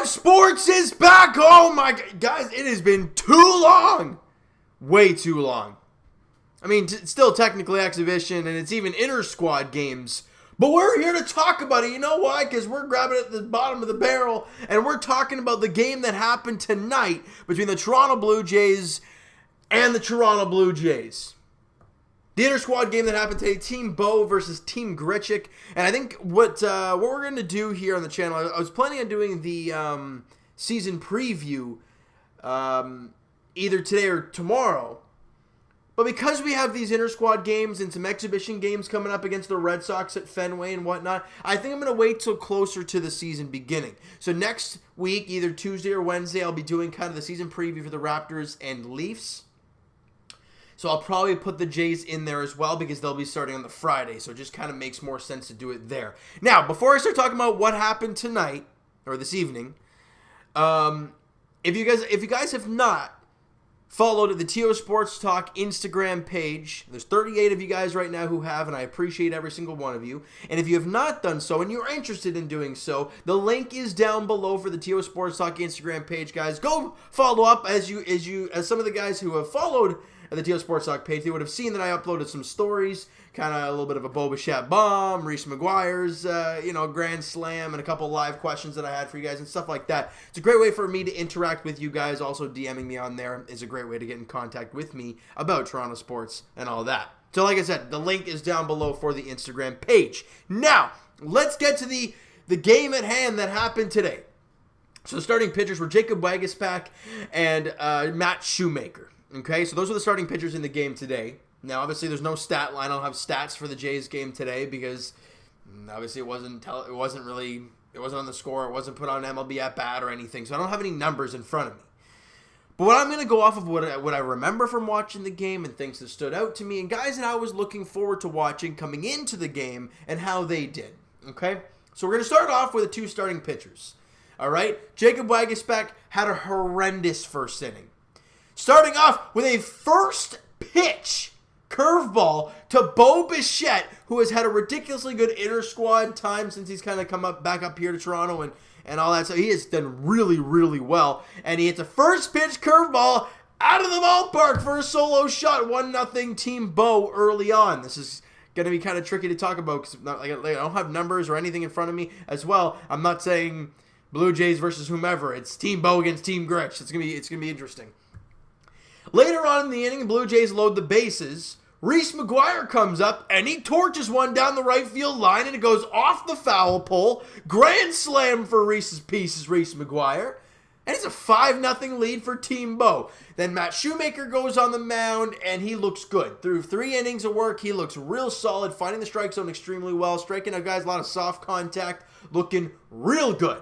Live sports is back. Oh my God. Guys, it has been too long. Way too long. I mean, still technically exhibition, and it's even inter-squad games. But we're here to talk about it. You know why? Because we're grabbing at the bottom of the barrel, and we're talking about the game that happened tonight between the Toronto Blue Jays and the Toronto Blue Jays. The inter-squad game that happened today, Team Bo versus Team Grichuk. And I think what we're going to do here on the channel, I was planning on doing the season preview either today or tomorrow. But because we have these inter-squad games and some exhibition games coming up against the Red Sox at Fenway and whatnot, I think I'm going to wait till closer to the season beginning. So next week, either Tuesday or Wednesday, I'll be doing kind of the season preview for the Raptors and Leafs. So I'll probably put the Jays in there as well because they'll be starting on the Friday. So it just kind of makes more sense to do it there. Now, before I start talking about what happened tonight or this evening, if you guys have not followed the TO Sports Talk Instagram page, there's 38 of you guys right now who have, and I appreciate every single one of you. And if you have not done so and you're interested in doing so, the link is down below for the TO Sports Talk Instagram page, guys. Go follow up as some of the guys who have followed the TO Sports Talk page, they would have seen that I uploaded some stories, kind of a little bit of a Bo Bichette bomb, Reese McGuire's, grand slam, and a couple live questions that I had for you guys and stuff like that. It's a great way for me to interact with you guys. Also, DMing me on there is a great way to get in contact with me about Toronto sports and all that. So, like I said, the link is down below for the Instagram page. Now, let's get to the game at hand that happened today. So, the starting pitchers were Jacob Waguespack and Matt Shoemaker. Okay, so those are the starting pitchers in the game today. Now, obviously, there's no stat line. I don't have stats for the Jays game today because obviously it wasn't on the score. It wasn't put on MLB at bat or anything. So I don't have any numbers in front of me. But what I'm going to go off of what I remember from watching the game and things that stood out to me and guys that I was looking forward to watching coming into the game and how they did. Okay, so we're going to start off with the two starting pitchers. All right, Jacob Waguespack had a horrendous first inning. Starting off with a first pitch curveball to Bo Bichette, who has had a ridiculously good inter-squad time since he's kind of come back up here to Toronto and all that. So he has done really, really well. And he hits a first pitch curveball out of the ballpark for a solo shot. 1-0 Team Bo early on. This is going to be kind of tricky to talk about because I don't have numbers or anything in front of me as well. I'm not saying Blue Jays versus whomever. It's Team Bo against Team Grich. It's gonna be interesting. Later on in the inning, the Blue Jays load the bases. Reese McGuire comes up, and he torches one down the right field line, and it goes off the foul pole. Grand slam for Reese McGuire. And it's a 5-0 lead for Team Bo. Then Matt Shoemaker goes on the mound, and he looks good. Through 3 innings of work, he looks real solid, finding the strike zone extremely well, striking out guys, a lot of soft contact, looking real good.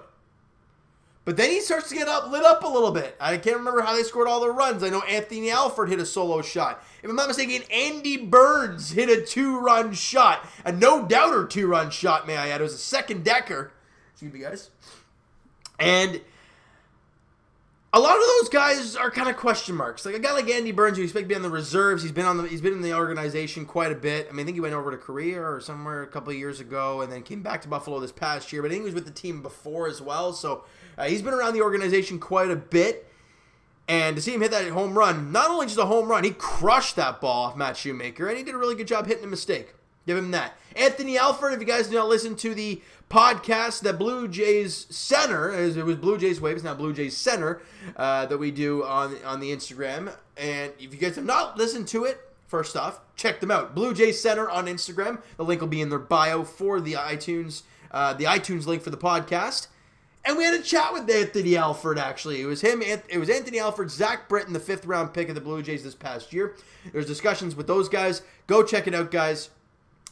But then he starts to get lit up a little bit. I can't remember how they scored all the runs. I know Anthony Alford hit a solo shot. If I'm not mistaken, Andy Burns hit a 2-run shot. A no-doubter 2-run shot, may I add. It was a second decker. Excuse me, guys. And a lot of those guys are kind of question marks. Like a guy like Andy Burns, who you expect to be on the reserves, he's been in the organization quite a bit. I mean, I think he went over to Korea or somewhere a couple of years ago, and then came back to Buffalo this past year. But I think he was with the team before as well. So he's been around the organization quite a bit. And to see him hit that home run, not only just a home run, he crushed that ball off Matt Shoemaker, and he did a really good job hitting a mistake. Give him that. Anthony Alford, if you guys did not listen to the podcast that Blue Jays Center, as it was Blue Jays Wave, it's now Blue Jays Center, that we do on the Instagram. And if you guys have not listened to it, first off, check them out. Blue Jays Center on Instagram. The link will be in their bio for the iTunes link for the podcast. And we had a chat with Anthony Alford, actually. It was Anthony Alford, Zach Britton, the 5th-round pick of the Blue Jays this past year. There's discussions with those guys. Go check it out, guys.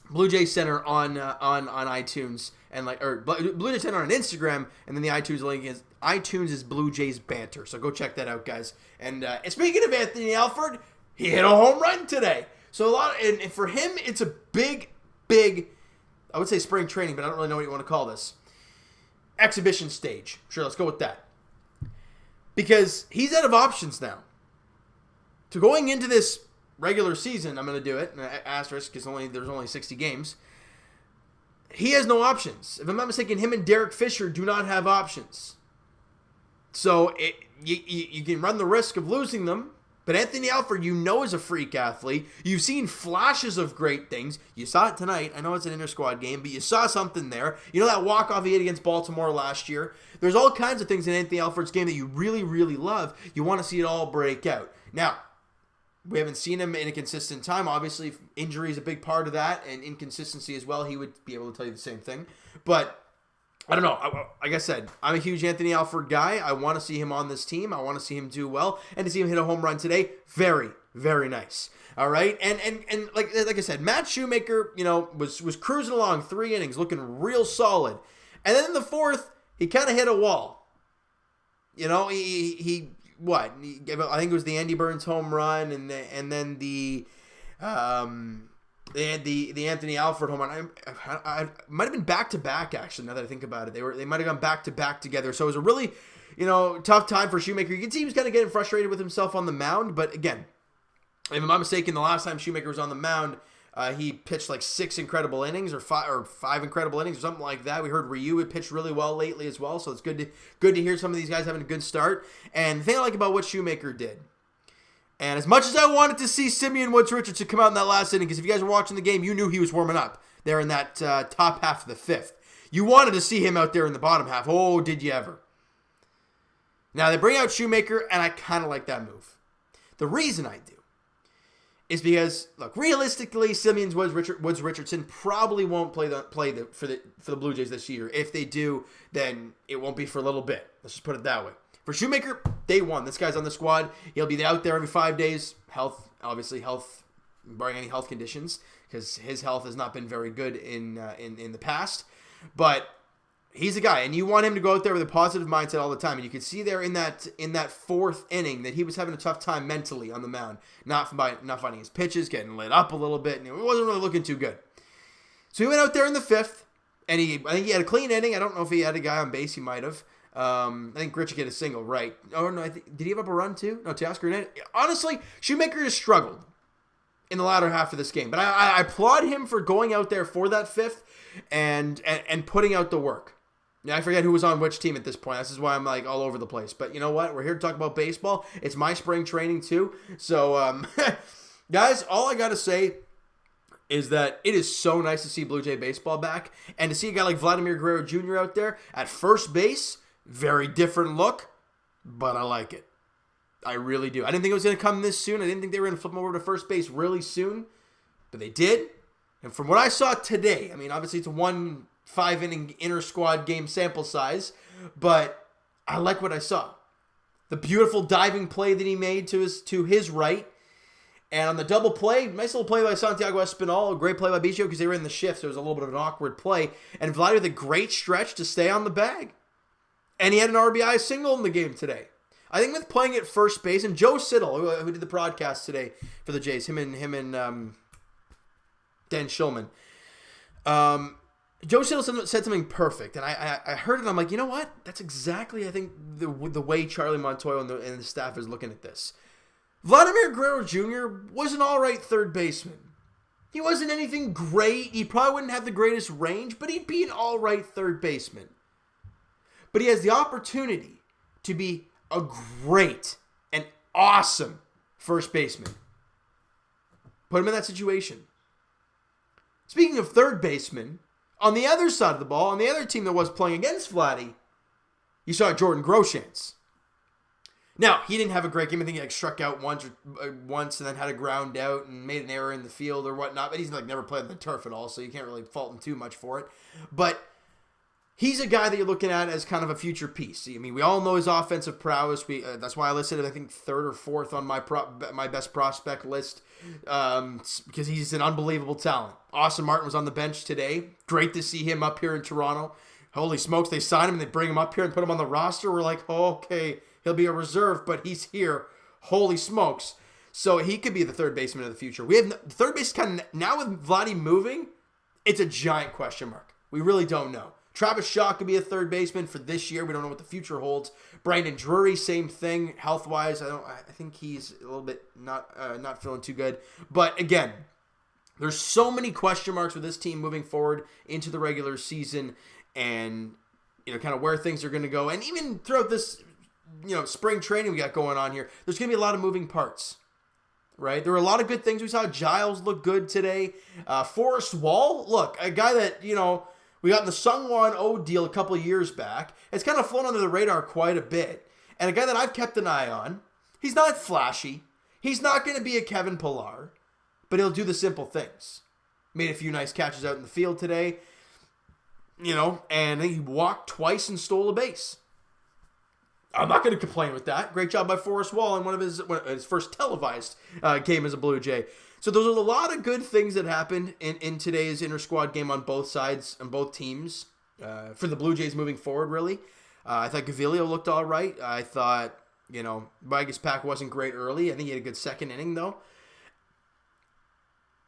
Blue Jays Center on iTunes and Blue Jays Center on Instagram, and then the iTunes link is Blue Jays Banter. So go check that out, guys. And speaking of Anthony Alford, he hit a home run today. So and for him, it's a big, I would say spring training, but I don't really know what you want to call this. Exhibition stage. Sure, let's go with that. Because he's out of options now. So going into this regular season, I'm going to do it, asterisk, because there's only 60 games. He has no options. If I'm not mistaken, him and Derek Fisher do not have options. So you can run the risk of losing them. But Anthony Alford, is a freak athlete. You've seen flashes of great things. You saw it tonight. I know it's an inter-squad game, but you saw something there. You know that walk-off he had against Baltimore last year? There's all kinds of things in Anthony Alford's game that you really, really love. You want to see it all break out. Now, we haven't seen him in a consistent time. Obviously, injury is a big part of that, and inconsistency as well. He would be able to tell you the same thing. But I don't know. Like I said, I'm a huge Anthony Alford guy. I want to see him on this team. I want to see him do well. And to see him hit a home run today, very, very nice. All right? And like I said, Matt Shoemaker, was cruising along 3 innings, looking real solid. And then in the 4th, he kind of hit a wall. He gave, I think it was the Andy Burns home run, and then the Anthony Alford home run. I might have been back-to-back, actually, now that I think about it. They might have gone back-to-back together. So it was a really, tough time for Shoemaker. You can see he was kind of getting frustrated with himself on the mound. But again, if I'm not mistaken, the last time Shoemaker was on the mound, he pitched like 6 incredible innings or 5 incredible innings or something like that. We heard Ryu had pitched really well lately as well. So it's good to hear some of these guys having a good start. And the thing I like about what Shoemaker did, and as much as I wanted to see Simeon Woods-Richardson come out in that last inning, because if you guys were watching the game, you knew he was warming up there in that top half of the 5th. You wanted to see him out there in the bottom half. Oh, did you ever? Now, they bring out Shoemaker, and I kind of like that move. The reason I do is because, look, realistically, Simeon Woods-Richardson probably won't play for the Blue Jays this year. If they do, then it won't be for a little bit. Let's just put it that way. For Shoemaker, day one. This guy's on the squad. He'll be out there every 5 days. Health, barring any health conditions, because his health has not been very good in the past. But he's a guy, and you want him to go out there with a positive mindset all the time. And you can see there in that 4th inning that he was having a tough time mentally on the mound, not finding his pitches, getting lit up a little bit, and it wasn't really looking too good. So he went out there in the 5th, and I think he had a clean inning. I don't know if he had a guy on base. He might have. I think Grichuk hit a single, right? Oh, no, did he give up a run too? No, Teoscar Hernandez. Honestly, Shoemaker has struggled in the latter half of this game. But I applaud him for going out there for that 5th and putting out the work. Yeah, I forget who was on which team at this point. This is why I'm like all over the place. But you know what? We're here to talk about baseball. It's my spring training too. So, guys, all I got to say is that it is so nice to see Blue Jay baseball back. And to see a guy like Vladimir Guerrero Jr. out there at first base. Very different look, but I like it. I really do. I didn't think it was going to come this soon. I didn't think they were going to flip him over to first base really soon, but they did. And from what I saw today, I mean, obviously it's a 1 5-inning inter-squad game sample size, but I like what I saw. The beautiful diving play that he made to his right, and on the double play, nice little play by Santiago Espinal, a great play by Biggio because they were in the shift, so it was a little bit of an awkward play, and Vladdy with a great stretch to stay on the bag. And he had an RBI single in the game today. I think with playing at first base, and Joe Siddle, who did the broadcast today for the Jays, him and Dan Shulman, Joe Siddle said something perfect, and I heard it, and I'm like, you know what? That's exactly, I think, the way Charlie Montoyo and the staff is looking at this. Vladimir Guerrero Jr. was an all-right third baseman. He wasn't anything great. He probably wouldn't have the greatest range, but he'd be an all-right third baseman. But he has the opportunity to be a great and awesome first baseman. Put him in that situation. Speaking of third baseman, on the other side of the ball, on the other team that was playing against Vladdy, you saw Jordan Groshans. Now, he didn't have a great game. I think he struck out once and then had a ground out and made an error in the field or whatnot. But he's never played on the turf at all, so you can't really fault him too much for it. But he's a guy that you're looking at as kind of a future piece. I mean, we all know his offensive prowess. That's why I listed it, I think, 3rd or 4th on my best prospect list because he's an unbelievable talent. Austin Martin was on the bench today. Great to see him up here in Toronto. Holy smokes, they sign him and they bring him up here and put him on the roster. We're like, oh, okay, he'll be a reserve, but he's here. Holy smokes. So he could be the third baseman of the future. We have third base kind of, now with Vladdy moving, it's a giant question mark. We really don't know. Travis Shaw could be a third baseman for this year. We don't know what the future holds. Brandon Drury, same thing, health-wise. I think he's a little bit not feeling too good. But again, there's so many question marks with this team moving forward into the regular season, and kind of where things are going to go. And even throughout this spring training we got going on here. There's going to be a lot of moving parts, right? There were a lot of good things. We saw Giles look good today. Forrest Wall, look, a guy that, we got in the Sungwon O deal a couple of years back. It's kind of flown under the radar quite a bit. And a guy that I've kept an eye on. He's not flashy. He's not going to be a Kevin Pillar, but he'll do the simple things. Made a few nice catches out in the field today, and he walked twice and stole a base. I'm not going to complain with that. Great job by Forrest Wall in one of his first televised game as a Blue Jay. So those are a lot of good things that happened in today's inter-squad game on both sides and both teams for the Blue Jays moving forward, really. I thought Gaviglio looked all right. I thought, Vegas Pack wasn't great early. I think he had a good second inning, though.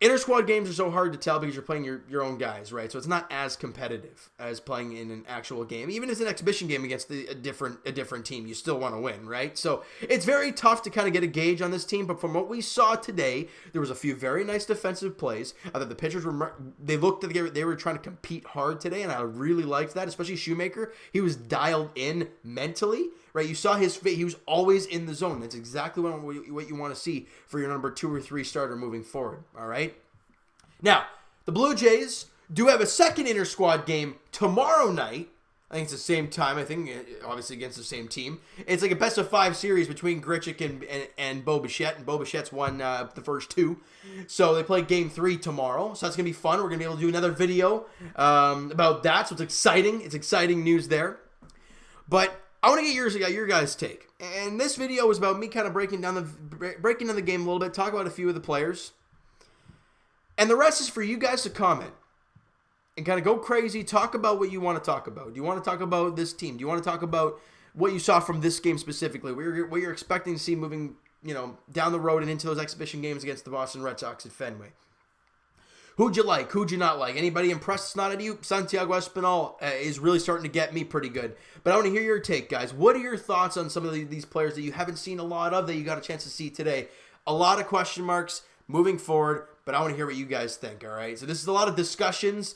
Inter-squad games are so hard to tell because you're playing your own guys, right? So it's not as competitive as playing in an actual game. Even as an exhibition game against a different team, you still want to win, right? So it's very tough to kind of get a gauge on this team. But from what we saw today, there was a few very nice defensive plays. I thought the pitchers they were trying to compete hard today, and I really liked that, especially Shoemaker. He was dialed in mentally, right? You saw his face. He was always in the zone. That's exactly what you want to see for your number 2 or 3 starter moving forward, all right? Now, the Blue Jays do have a second inter-squad game tomorrow night. I think it's the same time, obviously against the same team. It's like a best-of-5 series between Grichuk and Bo Bichette, and Bo Bichette's won the first 2. So they play Game 3 tomorrow, so that's going to be fun. We're going to be able to do another video about that, so it's exciting. It's exciting news there. But I want to get your guys' take. And this video was about me kind of breaking down the game a little bit, talk about a few of the players. And the rest is for you guys to comment and kind of go crazy, talk about what you want to talk about. Do you want to talk about this team? Do you want to talk about what you saw from this game specifically, what you're expecting to see moving, down the road and into those exhibition games against the Boston Red Sox at Fenway? Who'd you like? Who'd you not like? Anybody impressed that's not at you? Santiago Espinal is really starting to get me pretty good. But I want to hear your take, guys. What are your thoughts on some of these players that you haven't seen a lot of that you got a chance to see today? A lot of question marks moving forward, but I want to hear what you guys think, all right? So this is a lot of discussions.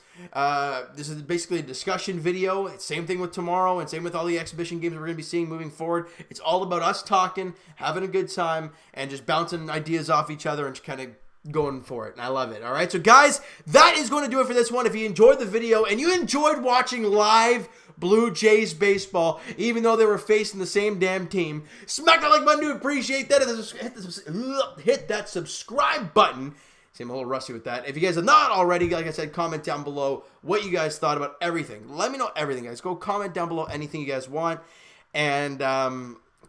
This is basically a discussion video. It's same thing with tomorrow and same with all the exhibition games we're going to be seeing moving forward. It's all about us talking, having a good time, and just bouncing ideas off each other and just kind of going for it. And I love it, all right? So, guys, that is going to do it for this one. If you enjoyed the video and you enjoyed watching live Blue Jays baseball, even though they were facing the same damn team, smack that like button to appreciate that. Hit that subscribe button. See, I'm a little rusty with that. If you guys have not already, like I said, comment down below what you guys thought about everything. Let me know everything, guys. Go comment down below anything you guys want. And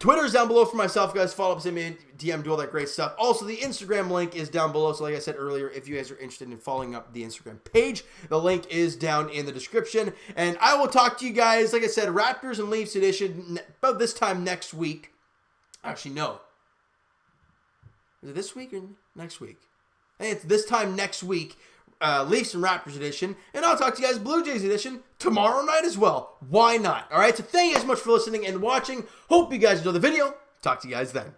Twitter's down below for myself, guys. Follow up, send me a DM, do all that great stuff. Also, the Instagram link is down below. So like I said earlier, if you guys are interested in following up the Instagram page, the link is down in the description. And I will talk to you guys, like I said, Raptors and Leafs edition about this time next week. Actually, no. Is it this week or next week? I think it's this time next week. Leafs and Raptors edition, and I'll talk to you guys Blue Jays edition tomorrow night as well. Why not? All right, so thank you guys so much for listening and watching. Hope you guys enjoyed the video. Talk to you guys then.